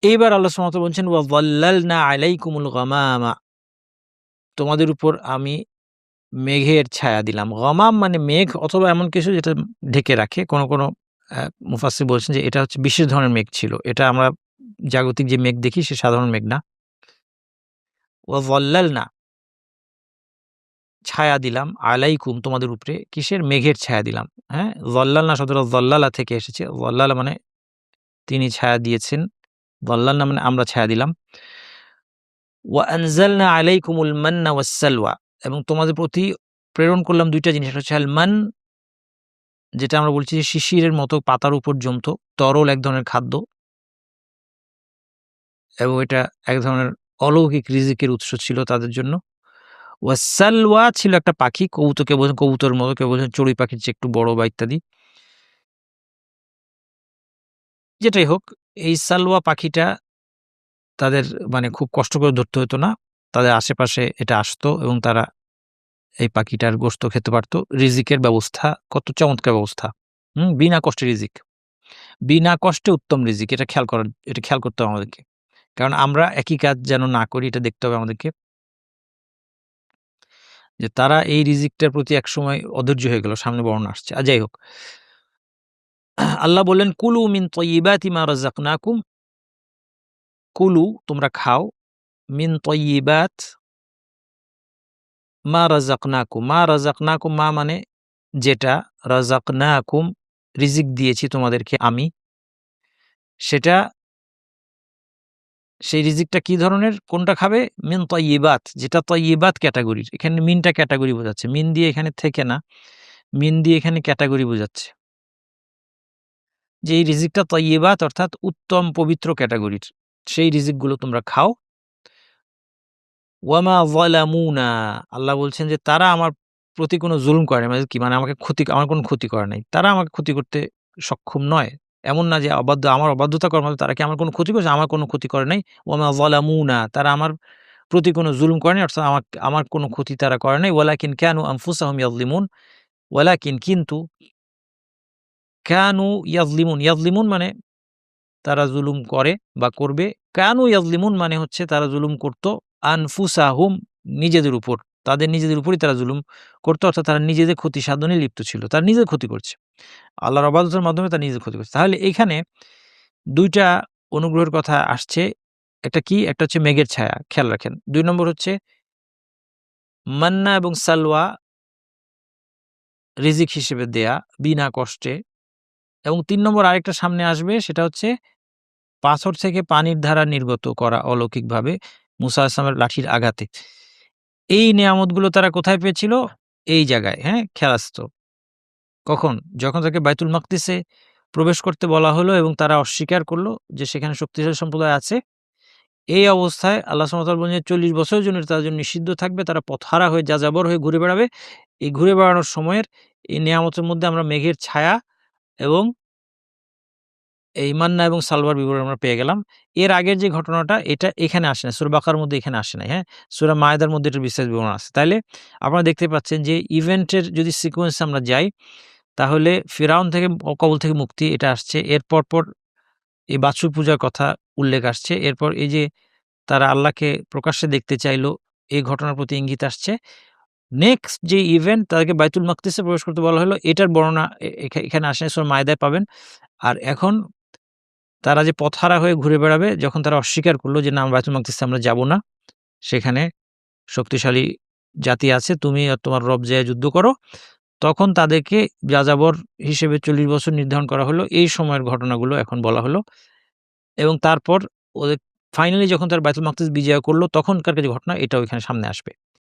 এইবার আল্লাহ সুবহানাহু ওয়া তাআলা বলছেন ওয়া যাল্লালনা আলাইকুমুল গামামা, তোমাদের উপর আমি মেঘের ছায়া দিলাম। গমাম মানে মেঘ অথবা এমন কিছু যেটা ঢেকে রাখে। কোন মুফাসসির বলছেন যে এটা হচ্ছে বিশেষ ধরনের মেঘ ছিল। এটা আমরা জাগতিক যে মেঘ দেখি সে সাধারণ মেঘ না। ওয়া যাল্লালনা ছায়া দিলাম আলাইকুম তোমাদের উপরে কিসের? মেঘের ছায়া দিলাম। হ্যাঁ? যাল্লালনা শব্দটা যাল্লালা থেকে এসেছে। যাল্লালা মানে তিনি ছায়া দিয়েছেন। যাল্লালনা মানে আমরা ছায়া দিলাম। ওয়া আনজালনা আলাইকুমুল মান্না ওয়াসসালওয়া, এবং তোমাদের প্রতি প্রেরণ করলাম ২ টা জিনিস। একটা হচ্ছে আল মান, যেটা আমরা বলছি যে শিশিরের মতো পাতার উপর জমত, তরল এক ধরনের খাদ্য, এবং এটা এক ধরনের অলৌকিক রিজিকের উৎস ছিল তাদের জন্য। ওয়াসালওয়া ছিল একটা পাখি, কবুতরকে বোঝেন কবুতরের মতো, কেউ বোঝেন চড়ুই পাখির চেয়ে একটু বড় বা ইত্যাদি। যেটাই হোক, এই সালওয়া পাখিটা তাদের মানে খুব কষ্ট করে ধরতে হতো না। তাদের আশেপাশে এটা আসতো এবং তারা এই পাখিটার গোশত খেতে পারত। রিজিকের ব্যবস্থা কত চমৎকার ব্যবস্থা। বিনা কষ্টে রিজিক। বিনা কষ্টে উত্তম রিজিক। এটা খেয়াল করতে হবে আমাদেরকে। কারণ আমরা একই কাজ যেন না করি এটা দেখতে হবে আমাদেরকে। যে তারা এই রিজিকটার প্রতি একসময় অধৈর্য হয়ে গেল। সামনে বর্ণনা আসছে। যাই হোক। আল্লাহ বললেন, কুলু মিন তয়্যিবাতি মা রাযাকনাকুম, কুলু তোমরা খাও, মিন তয়্যিবাত মা রাযাকনাকুম। মা রাযাকনাকুম মা মানে যেটা, রাযাকনাকুম রিজিক দিয়েছি তোমাদেরকে আমি, সেটা সেই রিজিকটা কি ধরনের? কোনটা খাবে? মিন তয়্যিবাত, যেটা তয়্যিবাত ক্যাটাগরির। এখানে মিনটা ক্যাটাগরি বোঝাচ্ছে। মিন দিয়ে এখানে থেকে না, মিন দিয়ে এখানে ক্যাটাগরি বোঝাচ্ছে। যে এই রিজিকটা তয়্যিবাত অর্থাৎ উত্তম পবিত্র ক্যাটাগরির। সেই রিজিকগুলো তোমরা খাও। ওয়ামা যালামুনা, আল্লাহ বলছেন যে তারা আমার প্রতি কোনো জুলুম করে নাই। মানে কি? মানে আমার কোনো ক্ষতি করে নাই। তারা আমাকে ক্ষতি করতে সক্ষম নয়। এমন না যে আমার অবাধ্যতা করার মাধ্যমে তারা কি আমার কোনো ক্ষতি করেছে? আমার কোনো ক্ষতি করে নাই। ওয়ামা যালামুনা, তারা আমার প্রতি কোনো জুলুম করে নাই, অর্থাৎ আমার কোনো ক্ষতি তারা করে নাই। ওয়ালাকিন কানু আনফুসাহুম ইয়াযলিমুন, ওয়ালাকিন কিন্তু কানু ইয়াযলিমুন, ইয়াযলিমুন মানে তারা জুলুম করে বা করবে। কানু ইয়াযলিমুন মানে হচ্ছে তারা জুলুম করত আনফুসাহুম নিজেদের উপর। তাদের নিজেদের উপরই তারা জুলুম করত, অর্থাৎ তারা নিজেদের ক্ষতি সাধনে লিপ্ত ছিল। তারা নিজের ক্ষতি করছে। আল্লাহর অবাদতের মাধ্যমে তারা নিজের ক্ষতি করছে। তাহলে এইখানে ২ টা অনুগ্রহের কথা আসছে। একটা কি? একটা হচ্ছে মেঘের ছায়া, খেয়াল রাখেন। ২ নম্বর হচ্ছে মান্না এবং সালওয়া রিজিক হিসেবে দেয়া বিনা কষ্টে, এবং ৩ নম্বর আরেকটা সামনে আসবে, সেটা হচ্ছে পাথর থেকে পানির ধারা নির্গত করা অলৌকিকভাবে মুসা আলাইহিস সালামের লাঠির আঘাতে। এই নেয়ামতগুলো তারা কোথায় পেয়েছিল? এই জায়গায়, হ্যাঁ? খেয়াল আছে তো? কখন? যখন তাকে বাইতুল মাকদিসে প্রবেশ করতে বলা হলো এবং তারা অস্বীকার করল যে সেখানে শক্তিশালী সম্প্রদায় আছে। এই অবস্থায় আল্লাহ সুবহানাহু ওয়া তাআলা বলেন যে ৪০ বছরের জন্য তাদের জন্য নিষিদ্ধ থাকবে। তারা পথহারা হয়ে যাযাবর হয়ে ঘুরে বেড়াবে। এই ঘুরে বেড়ানোর সময়ের এই নেয়ামতের মধ্যে আমরা মেঘের ছায়া এবং এই মান্না এবং সালওয়ার বিবরণ আমরা পেয়ে গেলাম। এর আগের যে ঘটনাটা এটা এখানে আসে নাই। সূরা বাকারার মধ্যে এখানে আসে নাই, হ্যাঁ? সূরা মায়েদার মধ্যে এটার বিস্তারিত বিবরণ আছে। তাইলে আপনারা দেখতে পাচ্ছেন যে ইভেন্টের যদি সিকোয়েন্স এ আমরা যাই, তাহলে ফিরআউন থেকে কবল থেকে মুক্তি এটা আসছে। এর পরপর এই বাছুর পূজার কথা উল্লেখ আসছে। এরপর এই যে তারা আল্লাহকে প্রকাশ্যে দেখতে চাইল, এই ঘটনার প্রতি ইঙ্গিত আসছে। নেক্সট যে ইভেন্ট তাদেরকে বাইতুল মাকদিসে প্রবেশ করতে বলা হলো, এটার বর্ণনা এখানে আসে নাই, সূরা মায়েদায় পাবেন। আর এখন তারা যে পথহারা হয়ে ঘুরে বেড়াবে, যখন তারা অস্বীকার করল যে না বাইতুল মাকদিসে আমরা যাব না, সেখানে শক্তিশালী জাতি আছে, তুমি আর তোমার রব যেয়ে যুদ্ধ করো। তখন তাদেরকে যাযাবর হিসেবে ৪০ বছর নির্ধারণ করা হলো। এই সময়ের ঘটনাগুলো এখন বলা হলো, এবং তারপর ওদের ফাইনালি যখন তারা বাইতুল মাকদিস বিজয় করল তখনকার যে ঘটনা এটাও এখানে সামনে আসবে।